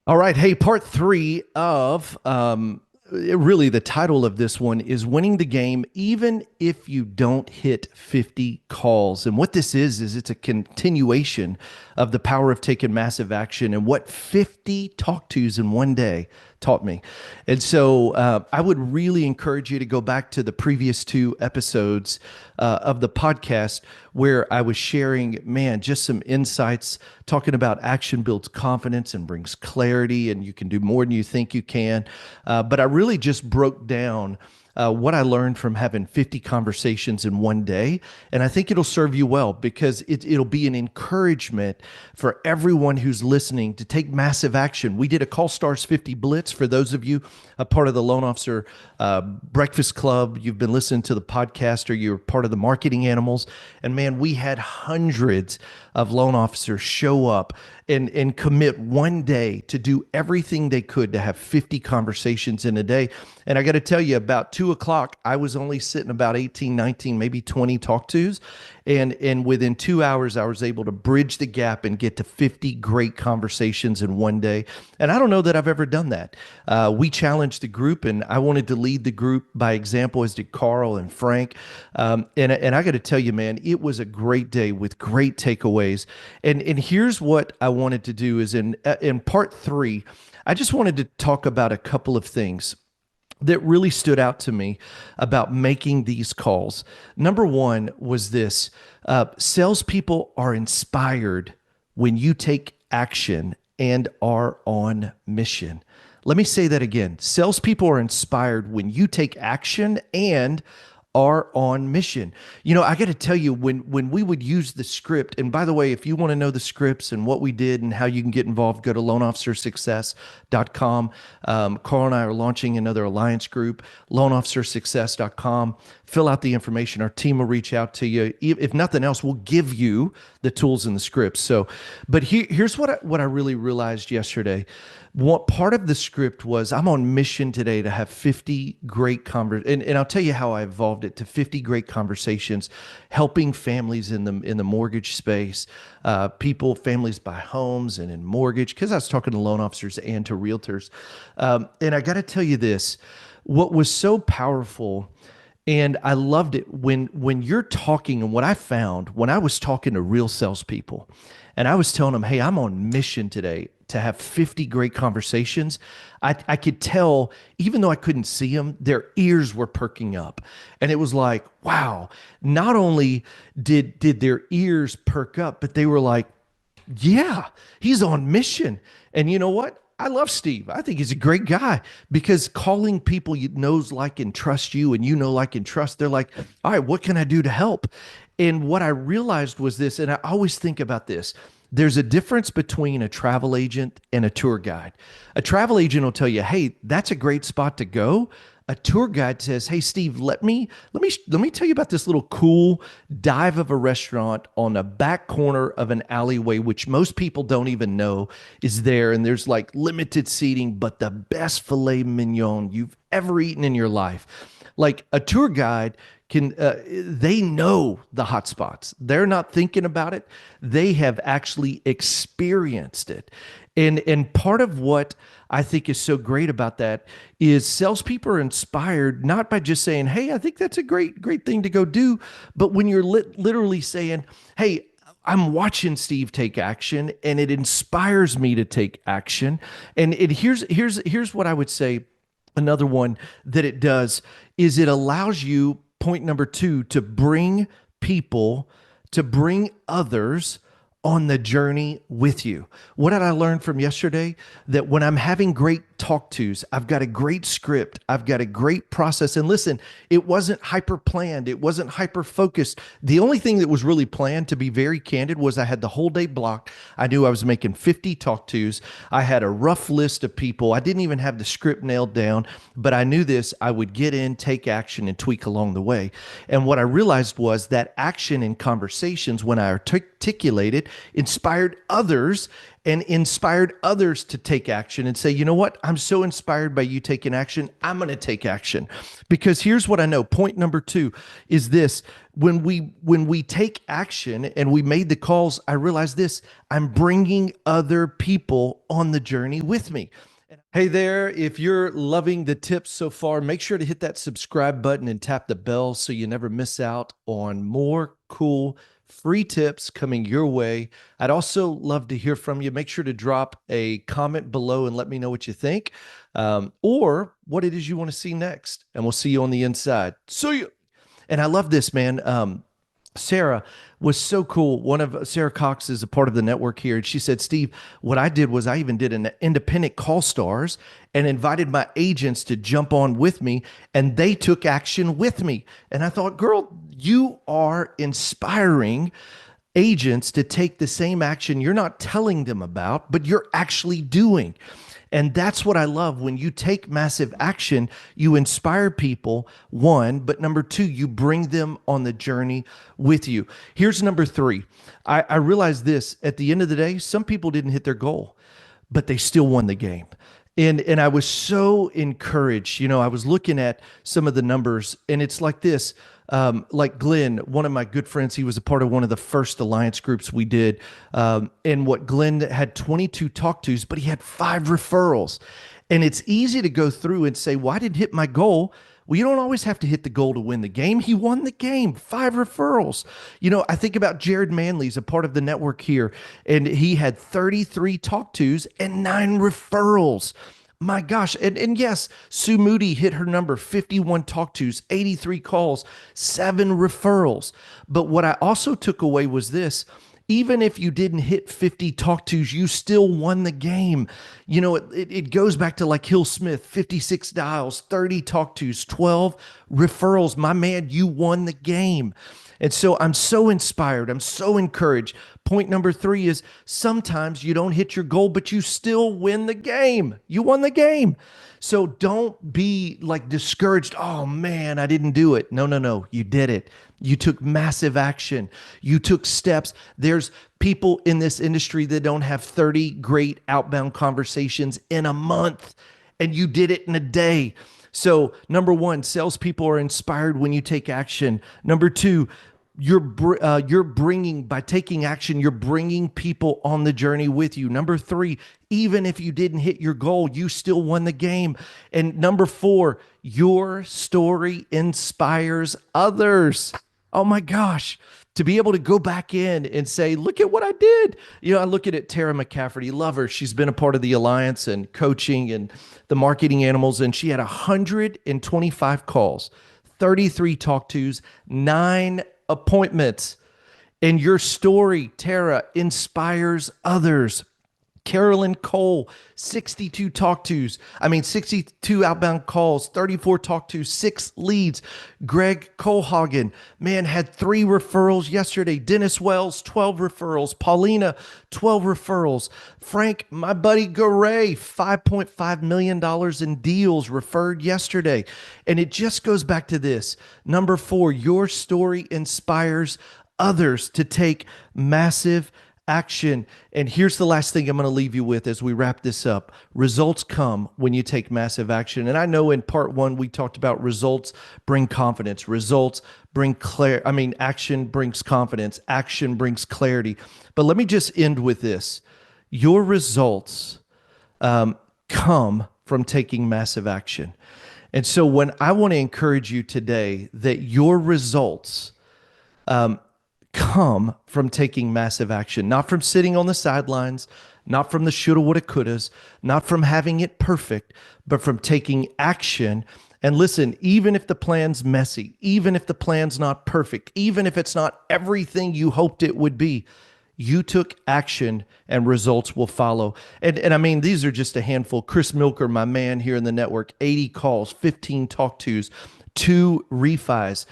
All right. Hey, part three of really the title of this one is Winning the Game, Even If You Don't Hit 50 Calls. And what this is it's a continuation of the power of taking massive action and what 50 talk tos in one day taught me. And so I would really encourage you to go back to the previous two episodes of the podcast where I was sharing, man, just some insights talking about action builds confidence and brings clarity, and you can do more than you think you can. But I really just broke down what I learned from having 50 conversations in one day. And I think it'll serve you well because it'll be an encouragement for everyone who's listening to take massive action. We did a Call Stars 50 Blitz for those of you a part of the Loan Officer Breakfast Club. You've been listening to the podcast or you're part of the Marketing Animals. And man, we had hundreds of loan officers show up and commit one day to do everything they could to have 50 conversations in a day. And I got to tell you, about 2 o'clock, I was only sitting about 18, 19, maybe 20 talk tos. And within 2 hours, I was able to bridge the gap and get to 50 great conversations in one day. And I don't know that I've ever done that. We challenged the group, and I wanted to lead the group by example, as did Carl and Frank. And I got to tell you, man, it was a great day with great takeaways. And here's what I wanted to do is in part three, I just wanted to talk about a couple of things that really stood out to me about making these calls. Number one was this: salespeople are inspired when you take action and are on mission. Let me say that again. Salespeople are inspired when you take action and are on mission. You know, I got to tell you, when we would use the script, and by the way, if you want to know the scripts and what we did and how you can get involved, go to loanofficersuccess.com. Carl and I are launching another alliance group, loanofficersuccess.com. Fill out the information. Our team will reach out to you. If nothing else, we'll give you the tools and the scripts. So, but here's what I really realized yesterday. What part of the script was, I'm on mission today to have 50 great conversations. And I'll tell you how I evolved it to 50 great conversations, helping families in the mortgage space, families buy homes and in mortgage, because I was talking to loan officers and to realtors. And I got to tell you this, what was so powerful, and I loved it when you're talking, and what I found when I was talking to real salespeople, and I was telling them, hey, I'm on mission today to have 50 great conversations. I could tell, even though I couldn't see them, their ears were perking up. And it was like, wow, not only did their ears perk up, but they were like, yeah, he's on mission. And you know what? I love Steve. I think he's a great guy because calling people you knows, like, and trust you, and you know, like, and trust, they're like, all right, what can I do to help? And what I realized was this, and I always think about this. There's a difference between a travel agent and a tour guide. A travel agent will tell you, "Hey, that's a great spot to go." A tour guide says, "Hey, Steve, let me tell you about this little cool dive of a restaurant on the back corner of an alleyway, which most people don't even know is there. And there's like limited seating, but the best filet mignon you've ever eaten in your life." Like a tour guide they know the hot spots. They're not thinking about it. They have actually experienced it. And part of what I think is so great about that is salespeople are inspired not by just saying, "Hey, I think that's a great thing to go do," but when you're literally saying, "Hey, I'm watching Steve take action, and it inspires me to take action." And here's what I would say. Another one that it does is it allows you, point number two, to bring others on the journey with you. What did I learn from yesterday? That when I'm having great talk tos, I've got a great script, I've got a great process. And listen, it wasn't hyper planned, it wasn't hyper focused. The only thing that was really planned, to be very candid, was I had the whole day blocked. I knew I was making 50 talk tos. I had a rough list of people. I didn't even have the script nailed down, but I knew this. I would get in, take action, and tweak along the way. And what I realized was that action in conversations, when I articulated, inspired others and inspired others to take action and say, you know what? I'm so inspired by you taking action. I'm going to take action. Because here's what I know. Point number two is this. When we take action and we made the calls, I realized this, I'm bringing other people on the journey with me. Hey there, if you're loving the tips so far, make sure to hit that subscribe button and tap the bell so you never miss out on more cool free tips coming your way. I'd also love to hear from you. Make sure to drop a comment below and let me know what you think, or what it is you want to see next. And we'll see you on the inside. See you. And I love this, man. Sarah was so cool. One of Sarah Cox is a part of the network here. And she said, Steve, what I did was I even did an independent call stars and invited my agents to jump on with me, and they took action with me. And I thought, girl, you are inspiring agents to take the same action you're not telling them about, but you're actually doing. And that's what I love. When you take massive action, you inspire people, one, but number two, you bring them on the journey with you. Here's number three. I realized this at the end of the day, some people didn't hit their goal, but they still won the game. And I was so encouraged. You know, I was looking at some of the numbers, and it's like this. Like Glenn, one of my good friends, he was a part of one of the first alliance groups we did. And what Glenn had 22 talk tos, but he had 5 referrals. And it's easy to go through and say, well, I didn't hit my goal. Well, you don't always have to hit the goal to win the game. He won the game, 5 referrals. You know, I think about Jared Manley's a part of the network here, and he had 33 talk tos and 9 referrals. My gosh. And yes, Sue Moody hit her number, 51 talk tos, 83 calls, 7 referrals. But what I also took away was this. Even if you didn't hit 50 talk tos, you still won the game. You know, it goes back to like Hill Smith, 56 dials, 30 talk tos, 12 referrals. My man, you won the game. And so I'm so inspired. I'm so encouraged. Point number 3 is sometimes you don't hit your goal, but you still win the game. You won the game. So don't be like discouraged. Oh man, I didn't do it. No. You did it. You took massive action. You took steps. There's people in this industry that don't have 30 great outbound conversations in a month, and you did it in a day. So number 1, salespeople are inspired when you take action. Number 2, you're bringing, by taking action, you're bringing people on the journey with you. Number 3, even if you didn't hit your goal, you still won the game. And number 4, your story inspires others. Oh my gosh. To be able to go back in and say, look at what I did. You know, I look at it, Tara McCafferty, love her. She's been a part of the Alliance and coaching and the marketing animals. And she had 125 calls, 33 talk tos, 9 appointments. And your story, Tara, inspires others. Carolyn Cole, 62 outbound calls, 34 talk tos, 6 leads. Greg Colhagen, man, had 3 referrals yesterday. Dennis Wells, 12 referrals. Paulina, 12 referrals. Frank, my buddy Garay, $5.5 million in deals referred yesterday. And it just goes back to this. Number 4, your story inspires others to take massive action. And here's the last thing I'm going to leave you with as we wrap this up. Results come when you take massive action. And I know in part 1, we talked about results bring confidence. Results bring action brings confidence. Action brings clarity. But let me just end with this. Your results come from taking massive action. And so when I want to encourage you today that your results come from taking massive action, not from sitting on the sidelines, not from the shoulda, woulda, couldas, not from having it perfect, but from taking action. And listen, even if the plan's messy, even if the plan's not perfect, even if it's not everything you hoped it would be, you took action and results will follow. And I mean, these are just a handful. Chris Milker, my man here in the network, 80 calls, 15 talk tos, 2 refis.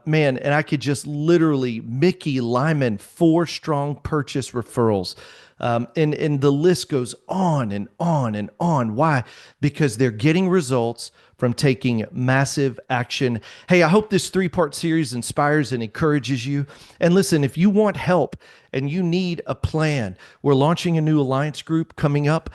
Man, and I could just literally, Mickey Lyman, 4 strong purchase referrals. And the list goes on and on and on. Why? Because they're getting results from taking massive action. Hey, I hope this 3-part series inspires and encourages you. And listen, if you want help and you need a plan, we're launching a new alliance group coming up.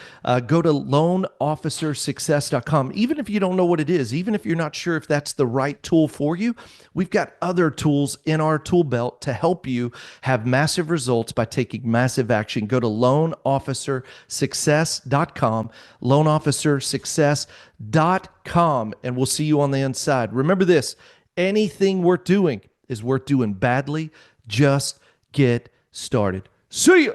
Go to loanofficersuccess.com. Even if you don't know what it is, even if you're not sure if that's the right tool for you, we've got other tools in our tool belt to help you have massive results by taking massive action. Go to loanofficersuccess.com, loanofficersuccess.com, and we'll see you on the inside. Remember this, anything worth doing is worth doing badly. Just get started. See ya.